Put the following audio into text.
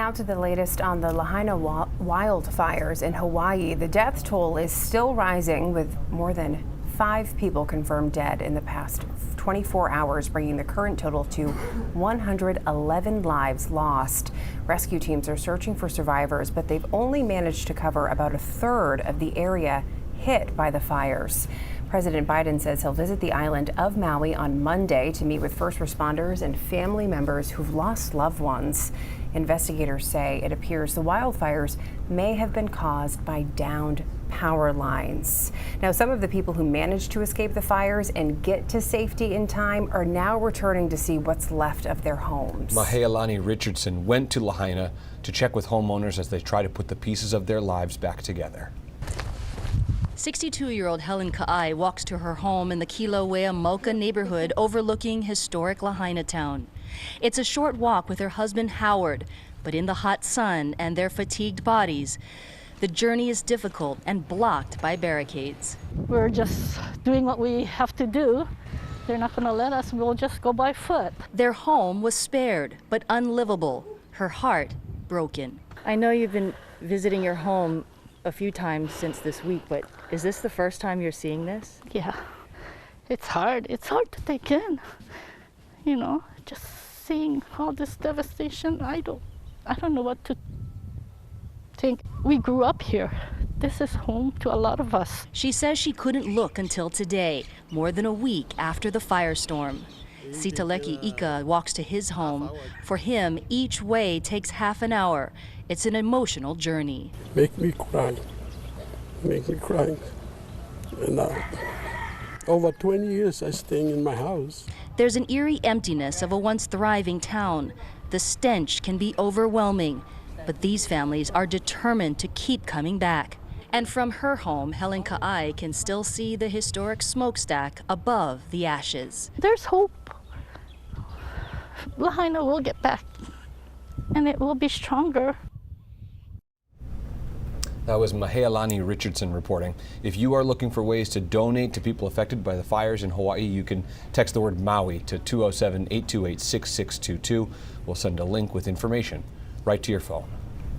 Now to the latest on the Lahaina wildfires in Hawaii. The death toll is still rising, with more than 5 people confirmed dead in the past 24 hours, bringing the current total to 111 lives lost. Rescue teams are searching for survivors, but they've only managed to cover about a third of the area hit by the fires. President Biden says he'll visit the island of Maui on Monday to meet with first responders and family members who've lost loved ones. Investigators say it appears the wildfires may have been caused by downed power lines. Now, some of the people who managed to escape the fires and get to safety in time are now returning to see what's left of their homes. Mahealani Richardson went to Lahaina to check with homeowners as they try to put the pieces of their lives back together. 62-year-old Helen Ka'ai walks to her home in the Kilauea Mauka neighborhood overlooking historic Lahaina town. It's a short walk with her husband Howard, but in the hot sun and their fatigued bodies, the journey is difficult and blocked by barricades. We're just doing what we have to do. They're not going to let us. We'll just go by foot. Their home was spared, but unlivable. Her heart broken. I know you've been visiting your home a few times since this week, but is this the first time you're seeing this? Yeah, it's hard. It's hard to take in. You know, just seeing all this devastation. I don't know what to think. We grew up here. This is home to a lot of us. She says she couldn't look until today, more than a week after the firestorm. Sitaleki Ika walks to his home. For him, each way takes half an hour. It's an emotional journey. Make me cry. And over 20 years I'm staying in my house. There's an eerie emptiness of a once thriving town. The stench can be overwhelming, but these families are determined to keep coming back. And from her home, Helen Ka'ai can still see the historic smokestack above the ashes. There's hope. Lahaina will get back, and it will be stronger. That was Mahealani Richardson reporting. If you are looking for ways to donate to people affected by the fires in Hawaii, you can text the word Maui to 207-828-6622. We'll send a link with information right to your phone.